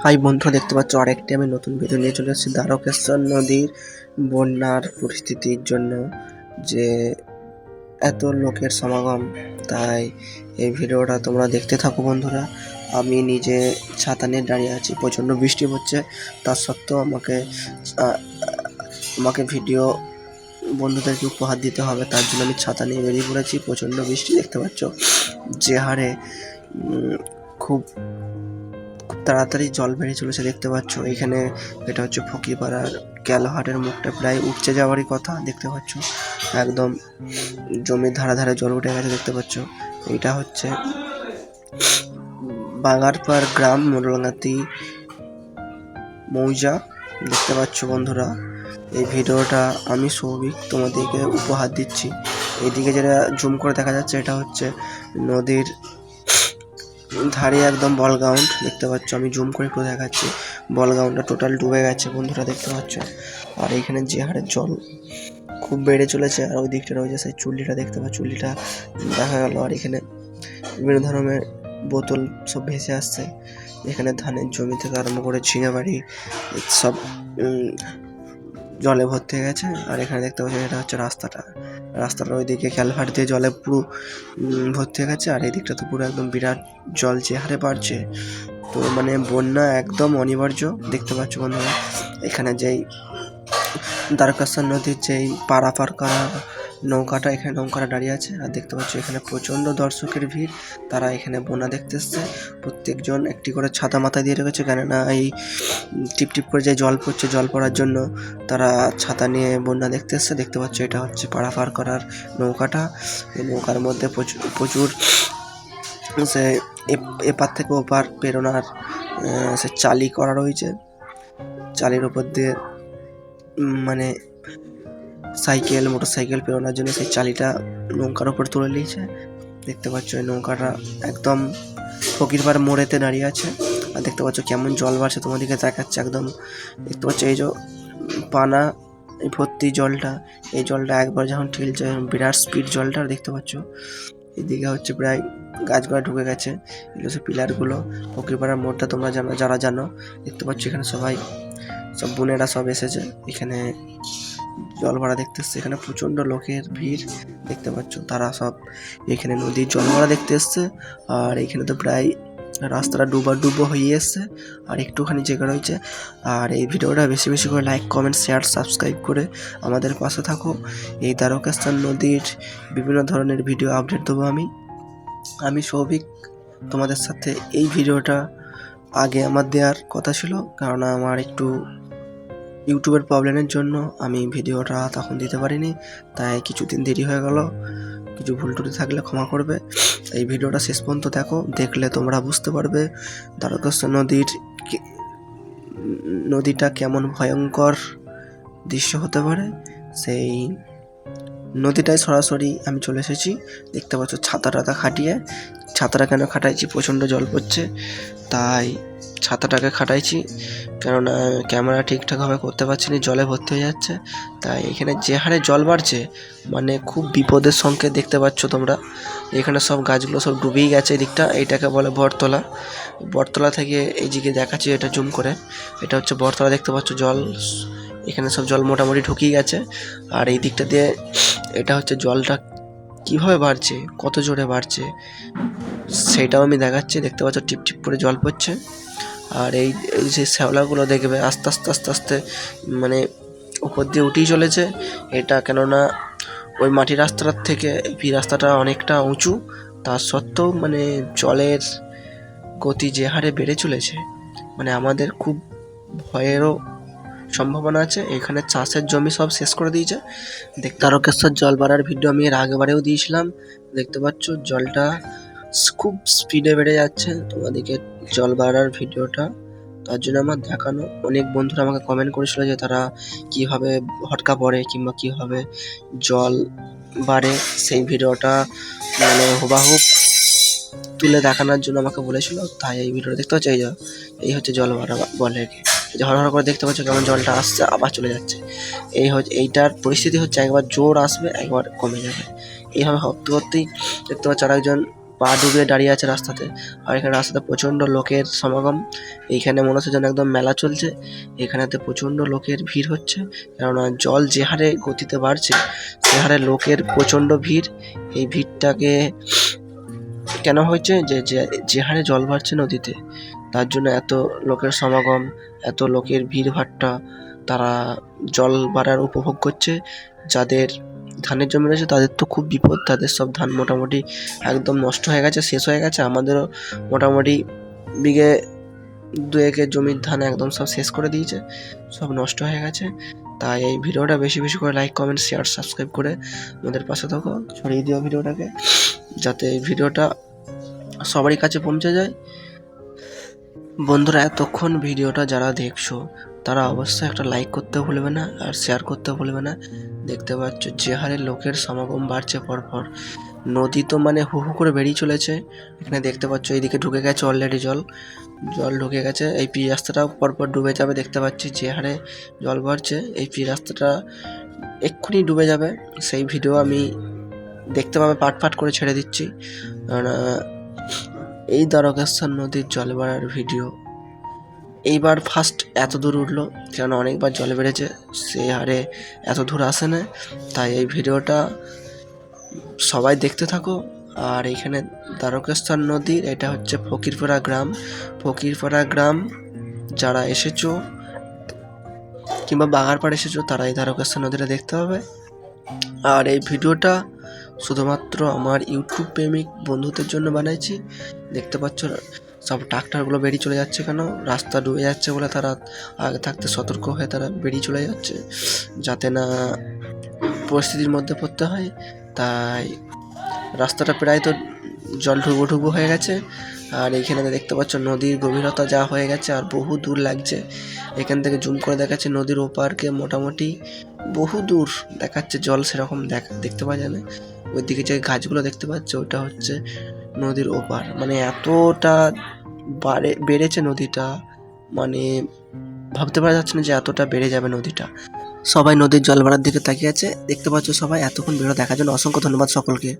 High বন্ধুরা, দেখতে পাচ্ছ আরেকটি আমি নতুন ভিডিও নিয়ে চলে এসেছি দ্বারকেশ্বর নদীর বন্যার পরিস্থিতির জন্য। যে এত লোকের সমাগম, তাই এই ভিডিওটা তোমরা দেখতে থাকো বন্ধুরা। আমি নিজে ছাতা নিয়ে দাঁড়িয়ে আছি, প্রচণ্ড বৃষ্টি হচ্ছে, তার সত্ত্বেও আমাকে ভিডিও বন্ধুদেরকে উপহার দিতে হবে, তার জন্য আমি ছাতা নিয়ে বেরিয়ে পড়েছি। প্রচণ্ড বৃষ্টি দেখতে পাচ্ছ, যে হারে খুব তাড়াতাড়ি জল বেরিয়ে চলেছে দেখতে পাচ্ছ। এখানে এটা হচ্ছে ফকিরপাড়ার ক্যালহাটের মুখটা প্রায় উপচে যাওয়ারই কথা দেখতে পাচ্ছ। একদম জমির ধারে ধারে জল উঠে গেছে দেখতে পাচ্ছ। এটা হচ্ছে বাগারপাড় গ্রাম, মোড়লগাতি মৌজা দেখতে পাচ্ছ বন্ধুরা। এই ভিডিওটা আমি সৌভিক তোমাদেরকে উপহার দিচ্ছি। এইদিকে যেটা জুম করে দেখা যাচ্ছে, এটা হচ্ছে নদীর ধারে একদম বল গ্রাউন্ড দেখতে পাচ্ছ। আমি জুম করে একটু দেখাচ্ছি, বল গ্রাউন্ডটা টোটাল ডুবে গেছে বন্ধুরা দেখতে পাচ্ছ। আর এইখানে যে হারে জল খুব বেড়ে চলেছে, আর ওই দিকটা রয়েছে সেই চুল্লিটা দেখতে পাচ্ছ, চুল্লিটা দেখা গেল। আর এখানে বিভিন্ন ধরনের বোতল সব ভেসে আসছে। এখানে ধানের জমি থেকে আরম্ভ করে ঝিঙে বাড়ি সব জলে ভর্তি হয়ে গেছে। আর এখানে দেখতে পাচ্ছি এটা হচ্ছে রাস্তাটার ওইদিকে ক্যালভার্ট দিয়ে জলে পুরো ভর্তি হয়ে গেছে। আর এই দিকটা তো পুরো একদম বিরাট জল যে হারে বাড়ছে, তো মানে বন্যা একদম অনিবার্য দেখতে পাচ্ছ বন্ধুরা। এখানে যেই দ্বারকেশ্বর নদীর যেই পারাপার করা নৌকাটা, এখানে নৌকাটা দাঁড়িয়ে আছে। আর দেখতে পাচ্ছ এখানে প্রচণ্ড দর্শকের ভিড়, তারা এখানে বন্যা দেখতে এসছে। প্রত্যেকজন একটি করে ছাতা মাথায় দিয়ে রেখেছে, কেননা এই টিপ টিপ করে যে জল পড়ছে, জল পড়ার জন্য তারা ছাতা নিয়ে বন্যা দেখতে এসছে দেখতে পাচ্ছ। এটা হচ্ছে পারাপার করার নৌকাটা। এই নৌকার মধ্যে প্রচুর সে এপার থেকে ওপার পেরোনার সে চালি করা রয়েছে। চালির উপর দিয়ে মানে সাইকেল মোটরসাইকেল পেরোনোর জন্য সেই চালিটা নৌকার উপর তুলে নিয়েছে দেখতে পাচ্ছ। এই নৌকাটা একদম ফকিরপাড় মোড়েতে দাঁড়িয়ে আছে। আর দেখতে পাচ্ছ কেমন জল বাড়ছে, তোমাদেরকে দেখাচ্ছে একদম। দেখতে পাচ্ছ এই যে পানা ভর্তি জলটা, এই জলটা একবার যখন ঠেলছে বিরাট স্পিড জলটা দেখতে পাচ্ছ। এদিকে হচ্ছে প্রায় গাছগুলো ঢুকে গেছে, এগুলো সব পিলারগুলো। ফকিরপাড়ার মোড়টা তোমরা জানো, যারা জানো দেখতে পাচ্ছ। এখানে সবাই সব বোনেরা সব এসেছে এখানে জল ভরা দেখতে এসছে। এখানে প্রচণ্ড লোকের ভিড় দেখতে পাচ্ছ, তারা সব এখানে নদীর জল ভরা দেখতে এসছে। আর এখানে তো প্রায় রাস্তাটা ডুবো হয়ে এসছে, আর একটুখানি জায়গা রয়েছে। আর এই ভিডিওটা বেশি বেশি করে লাইক, কমেন্ট, শেয়ার, সাবস্ক্রাইব করে আমাদের পাশে থাকো। এই দ্বারকেশ্বর নদীর বিভিন্ন ধরনের ভিডিও আপডেট দেবো আমি সৌভিক তোমাদের সাথে। এই ভিডিওটা আগে আমার দেওয়ার কথা ছিল, কারণ আমার একটু ইউটিউবের প্রবলেমের জন্য আমি ভিডিওটা তখন দিতে পারিনি, তাই কিছুদিন দেরি হয়ে গেল। কিছু ভুল টুটি থাকলে ক্ষমা করবে। এই ভিডিওটা শেষ পর্যন্ত দেখলে তোমরা বুঝতে পারবে দ্বারকেশ্বর নদীটা কেমন ভয়ঙ্কর দৃশ্য হতে পারে। সেই নদীটায় সরাসরি আমি চলে এসেছি দেখতে পাচ্ছ। ছাতাটা খাটিয়ে, ছাতাটা কেন খাটাইছি, প্রচণ্ড জল পড়ছে তাই ছাতাটাকে খাটাইছি, কেননা ক্যামেরা ঠিকঠাকভাবে করতে পারছি না, জলে ভর্তি হয়ে যাচ্ছে। তাই এখানে যে হারে জল বাড়ছে, মানে খুব বিপদের সংকেত দেখতে পাচ্ছ তোমরা। এখানে সব গাছগুলো সব ডুবেই গেছে। এদিকটা এইটাকে বলে বটতলা। বটতলা থেকে এই দিকে দেখাচ্ছি, এটা জুম করে, এটা হচ্ছে বটতলা দেখতে পাচ্ছ। জল এখানে সব জল মোটামুটি ঢুকিয়ে গেছে। আর এই দিকটা দিয়ে এটা হচ্ছে জলটা কিভাবে বাড়ছে, কত জোরে বাড়ছে সেটাও আমি দেখাচ্ছি। দেখতে পাচ্ছ টিপ টিপ করে জল পড়ছে। আর এই যে শ্যাওলাগুলো দেখবে আস্তে আস্তে আস্তে আস্তে মানে উপর দিয়ে উঠেই চলেছে। এটা কেননা ওই মাটির রাস্তাটার থেকে এই রাস্তাটা অনেকটা উঁচু, তার সত্ত্বেও মানে জলের গতি যে হারে বেড়ে চলেছে, মানে আমাদের খুব ভয়েরও সম্ভাবনা আছে। এখানে চাষের জমি সব শেষ করে দিয়েছে। দ্বারকেশ্বর জল বাড়ার ভিডিও আমি এর আগেবারেও দিয়েছিলাম। দেখতে পাচ্ছ জলটা খুব স্পিডে বেড়ে যাচ্ছে। তোমাদেরকে জল বাড়ার ভিডিওটা তার জন্য আমার দেখানো। অনেক বন্ধুরা আমাকে কমেন্ট করেছিল যে তারা কীভাবে হটকা পড়ে কিংবা কীভাবে জল বাড়ে, সেই ভিডিওটা মানে হুবাহুব তুলে দেখানোর জন্য আমাকে বলেছিল। তাই এই ভিডিওটা দেখতে পাচ্ছ, এই হচ্ছে জল বাড়া বলে কি, যে হরহর করে দেখতে পাচ্ছ কেমন জলটা আসছে আবার চলে যাচ্ছে। এইটার পরিস্থিতি হচ্ছে একবার জোর আসবে, একবার কমে যাবে, এইভাবে ভাবতে করতেই দেখতে পাচ্ছ আরেকজন পা ডুবিয়ে দাঁড়িয়ে আছে রাস্তাতে। আর এখানে রাস্তাতে প্রচণ্ড লোকের সমাগম। এইখানে মনে হচ্ছে যেন একদম মেলা চলছে। এখানেতে প্রচণ্ড লোকের ভিড় হচ্ছে, কেননা জল যে হারে গতিতে বাড়ছে সে হারে লোকের প্রচণ্ড ভিড়। এই ভিড়টাকে কেন হয়েছে, যে হারে জল বাড়ছে নদীতে, তার জন্য এত লোকের সমাগম, এত লোকের ভিড় ভাট্টা। তারা জল বাড়ার উপভোগ করছে। যাদের ধানের জমি রয়েছে তাদের তো খুব বিপদ, তাদের সব ধান মোটামুটি একদম নষ্ট হয়ে গেছে, শেষ হয়ে গেছে। আমাদেরও মোটামুটি বিঘে 2-1 জমির ধান একদম সব শেষ করে দিয়েছে, সব নষ্ট হয়ে গেছে। তাই এই ভিডিওটা বেশি বেশি করে লাইক, কমেন্ট, শেয়ার, সাবস্ক্রাইব করে আমাদের পাশে থাকো, ছড়িয়ে দিও ভিডিওটাকে, যাতে এই ভিডিওটা সবারই কাছে পৌঁছে যায়। বন্ধুরা, এতক্ষণ ভিডিওটা যারা দেখছো তারা অবশ্যই একটা লাইক করতে ভুলবে না আর শেয়ার করতে ভুলবে না। দেখতে পাচ্ছ যে হারে লোকের সমাগম বাড়ছে পরপর, নদী তো মানে হু হু করে বেরিয়ে চলেছে। এখানে দেখতে পাচ্ছ এইদিকে ঢুকে গেছে অলরেডি জল ঢুকে গেছে। এই পি রাস্তাটাও পরপর ডুবে যাবে, দেখতে পাচ্ছি যে হারে জল বাড়ছে। এই পি রাস্তাটা এক্ষুনি ডুবে যাবে, সেই ভিডিও আমি দেখতে পাবে পাট করে ছেড়ে দিচ্ছি। এই দ্বারকেশ্বর নদীর জল বাড়ার ভিডিও এইবার ফার্স্ট এত দূর উঠলো, কেন অনেকবার জল বেড়েছে, সে হারে এত দূর আসে না। তাই এই ভিডিওটা সবাই দেখতে থাকো। আর এইখানে দ্বারকেশ্বর নদীর এটা হচ্ছে ফকিরপাড়া গ্রাম। যারা এসেছো কিংবা বাগারপাড় এসেছো তারা এই দ্বারকেশ্বর নদীটা দেখতে হবে। আর এই ভিডিওটা শুধুমাত্র আমার ইউটিউব প্রেমিক বন্ধুদের জন্য বানাইছি। দেখতে পাচ্ছ সব ট্রাক্টরগুলো বেরিয়ে চলে যাচ্ছে, কেন রাস্তা ডুবে যাচ্ছে বলে তারা আগে থাকতে সতর্ক হয়ে তারা বেরিয়ে চলে যাচ্ছে, যাতে না পরিস্থিতির মধ্যে পড়তে হয়। তাই রাস্তাটা প্রায় তো জল ঢুকবো হয়ে গেছে। আর এইখানে দেখতে পাচ্ছ নদীর গভীরতা যা হয়ে গেছে আর বহু দূর লাগছে। এখান থেকে জুম করে দেখাচ্ছে নদীর ওপারকে, মোটামুটি বহু দূর দেখাচ্ছে, জল সেরকম দেখতে পাওয়া যায় না। ওইদিকে যে গাছগুলো দেখতে পাচ্ছ ওটা হচ্ছে নদীর ওপার। মানে এতটা বেড়েছে নদীটা, মানে ভাবতে পারা যাচ্ছে না যে এতটা বেড়ে যাবে নদীটা। সবাই নদীর জল বাড়ার দিকে তাকিয়ে আছে, দেখতে পাচ্ছ সবাই। এতক্ষণ ভিডিও দেখার জন্য অসংখ্য ধন্যবাদ সকলকে।